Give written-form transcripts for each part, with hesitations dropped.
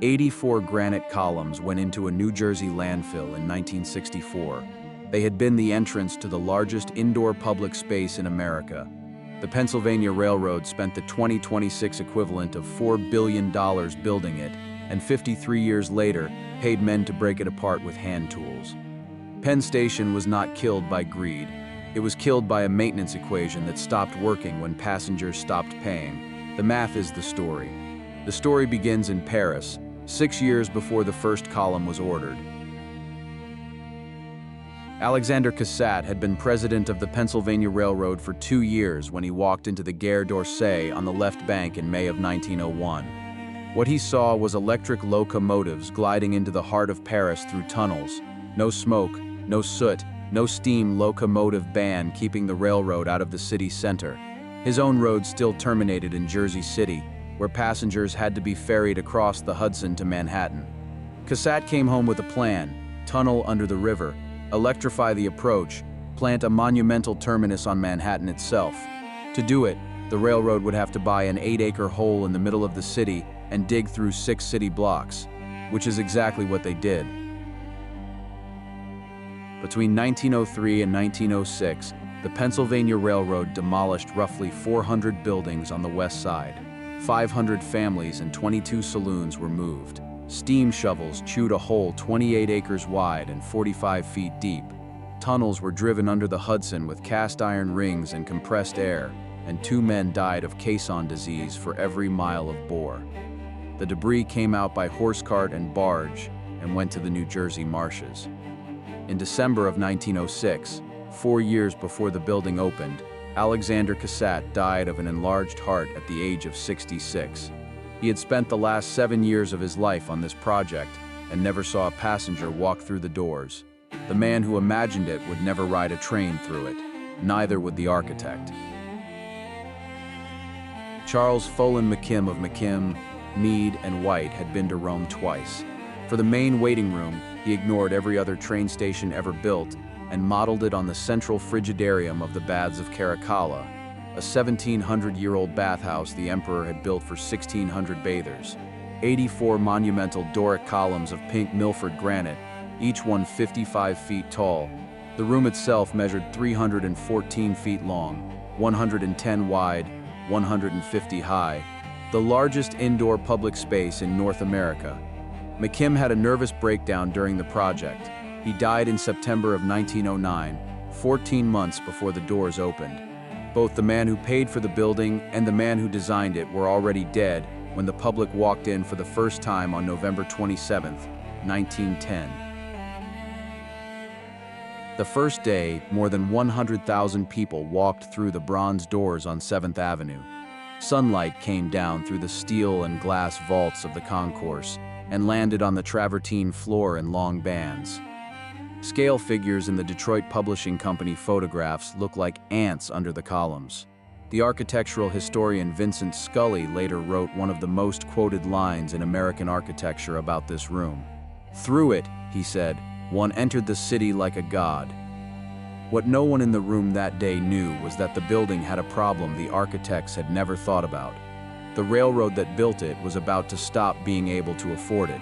84 granite columns went into a New Jersey landfill in 1964. They had been the entrance to the largest indoor public space in America. The Pennsylvania Railroad spent the 2026 equivalent of $4 billion building it, and 53 years later, paid men to break it apart with hand tools. Penn Station was not killed by greed. It was killed by a maintenance equation that stopped working when passengers stopped paying. The math is the story. The story begins in Paris, 6 years before the first column was ordered. Alexander Cassatt had been president of the Pennsylvania Railroad for 2 years when he walked into the Gare d'Orsay on the left bank in May of 1901. What he saw was electric locomotives gliding into the heart of Paris through tunnels. No smoke, no soot, no steam locomotive ban keeping the railroad out of the city center. His own road still terminated in Jersey City, where passengers had to be ferried across the Hudson to Manhattan. Cassatt came home with a plan: tunnel under the river, electrify the approach, plant a monumental terminus on Manhattan itself. To do it, the railroad would have to buy an 8-acre hole in the middle of the city and dig through 6 city blocks, which is exactly what they did. Between 1903 and 1906, the Pennsylvania Railroad demolished roughly 400 buildings on the west side. 500 families and 22 saloons were moved. Steam shovels chewed a hole 28 acres wide and 45 feet deep. Tunnels were driven under the Hudson with cast iron rings and compressed air, and 2 men died of caisson disease for every mile of bore. The debris came out by horse cart and barge and went to the New Jersey marshes. In December of 1906, 4 years before the building opened, Alexander Cassatt died of an enlarged heart at the age of 66. He had spent the last 7 years of his life on this project and never saw a passenger walk through the doors. The man who imagined it would never ride a train through it. Neither would the architect. Charles Follen McKim of McKim, Mead, and White had been to Rome twice. For the main waiting room, he ignored every other train station ever built and modeled it on the central frigidarium of the Baths of Caracalla, a 1,700-year-old bathhouse the emperor had built for 1,600 bathers. 84 monumental Doric columns of pink Milford granite, each one 55 feet tall. The room itself measured 314 feet long, 110 wide, 150 high, the largest indoor public space in North America. McKim had a nervous breakdown during the project. He died in September of 1909, 14 months before the doors opened. Both the man who paid for the building and the man who designed it were already dead when the public walked in for the first time on November 27, 1910. The first day, more than 100,000 people walked through the bronze doors on 7th Avenue. Sunlight came down through the steel and glass vaults of the concourse and landed on the travertine floor in long bands. Scale figures in the Detroit Publishing Company photographs look like ants under the columns. The architectural historian Vincent Scully later wrote one of the most quoted lines in American architecture about this room. "Through it," he said, "one entered the city like a god." What no one in the room that day knew was that the building had a problem the architects had never thought about. The railroad that built it was about to stop being able to afford it.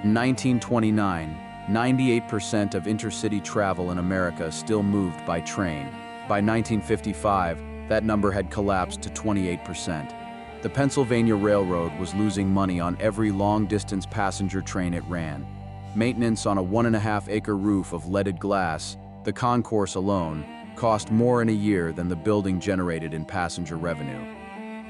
In 1929, 98% of intercity travel in America still moved by train. By 1955, that number had collapsed to 28%. The Pennsylvania Railroad was losing money on every long-distance passenger train it ran. Maintenance on a 1.5-acre roof of leaded glass, the concourse alone, cost more in a year than the building generated in passenger revenue.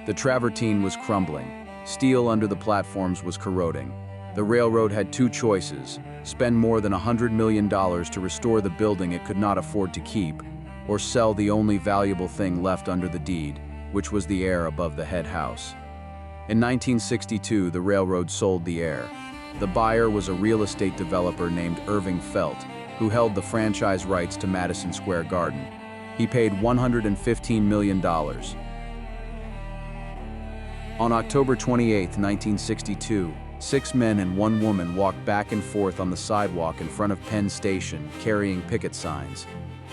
The travertine was crumbling. Steel under the platforms was corroding. The railroad had 2 choices: spend more than $100 million to restore the building it could not afford to keep, or sell the only valuable thing left under the deed, which was the air above the head house. In 1962, the railroad sold the air. The buyer was a real estate developer named Irving Felt, who held the franchise rights to Madison Square Garden. He paid $115 million. On October 28, 1962, 6 men and 1 woman walked back and forth on the sidewalk in front of Penn Station, carrying picket signs.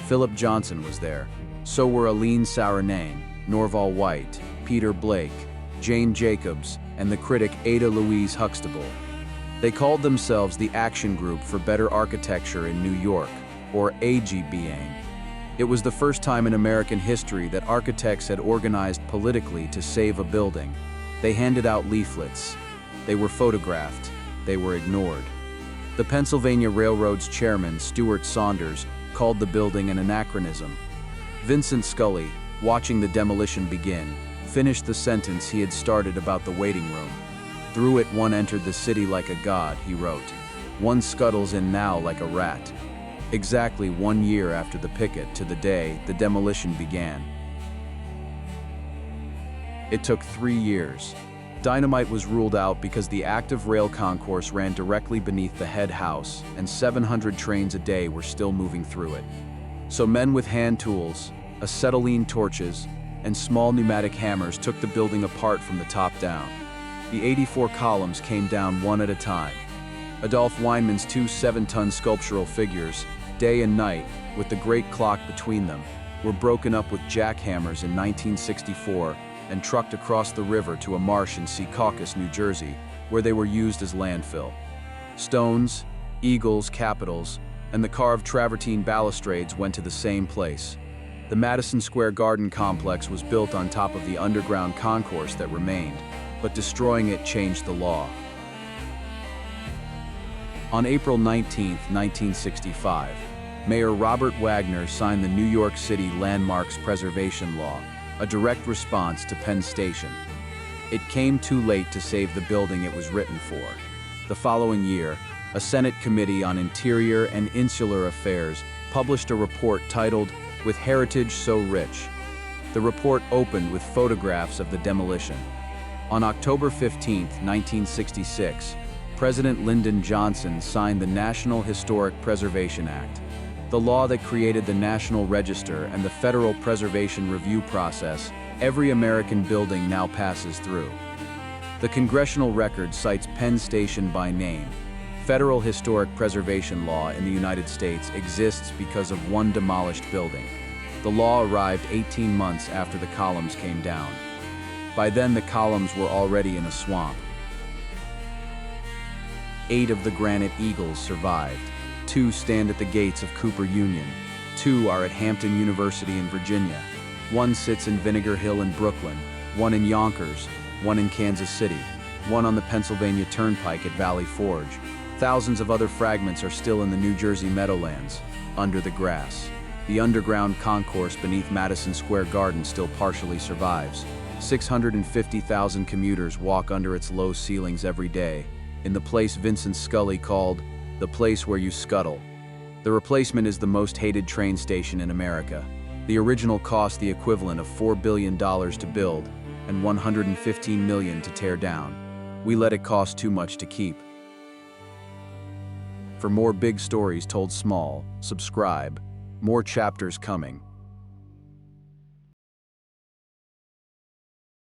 Philip Johnson was there. So were Aline Sauronane, Norval White, Peter Blake, Jane Jacobs, and the critic Ada Louise Huxtable. They called themselves the Action Group for Better Architecture in New York, or AGBA. It was the first time in American history that architects had organized politically to save a building. They handed out leaflets. They were photographed. They were ignored. The Pennsylvania Railroad's chairman, Stuart Saunders, called the building an anachronism. Vincent Scully, watching the demolition begin, finished the sentence he had started about the waiting room. "Through it one entered the city like a god," he wrote. "One scuttles in now like a rat." Exactly 1 year after the picket to the day the demolition began. It took 3 years. Dynamite was ruled out because the active rail concourse ran directly beneath the head house, and 700 trains a day were still moving through it. So men with hand tools, acetylene torches, and small pneumatic hammers took the building apart from the top down. The 84 columns came down one at a time. Adolph Weinman's 2 7-ton sculptural figures, day and night, with the great clock between them, were broken up with jackhammers in 1964 and trucked across the river to a marsh in Secaucus, New Jersey, where they were used as landfill. Stones, eagles, capitals, and the carved travertine balustrades went to the same place. The Madison Square Garden complex was built on top of the underground concourse that remained, but destroying it changed the law. On April 19, 1965, Mayor Robert Wagner signed the New York City Landmarks Preservation Law, a direct response to Penn Station. It came too late to save the building it was written for. The following year, a Senate Committee on Interior and Insular Affairs published a report titled, "With Heritage So Rich." The report opened with photographs of the demolition. On October 15, 1966, President Lyndon Johnson signed the National Historic Preservation Act, the law that created the National Register and the Federal Preservation Review process every American building now passes through. The congressional record cites Penn Station by name. Federal historic preservation law in the United States exists because of one demolished building. The law arrived 18 months after the columns came down. By then, the columns were already in a swamp. 8 of the granite eagles survived. 2 stand at the gates of Cooper Union. 2 are at Hampton University in Virginia. 1 sits in Vinegar Hill in Brooklyn. 1 in Yonkers. 1 in Kansas City. 1 on the Pennsylvania Turnpike at Valley Forge. Thousands of other fragments are still in the New Jersey Meadowlands, under the grass. The underground concourse beneath Madison Square Garden still partially survives. 650,000 commuters walk under its low ceilings every day, in the place Vincent Scully called the place where you scuttle. The replacement is the most hated train station in America. The original cost the equivalent of $4 billion to build and $115 million to tear down. We let it cost too much to keep. For more big stories told small, subscribe. More chapters coming.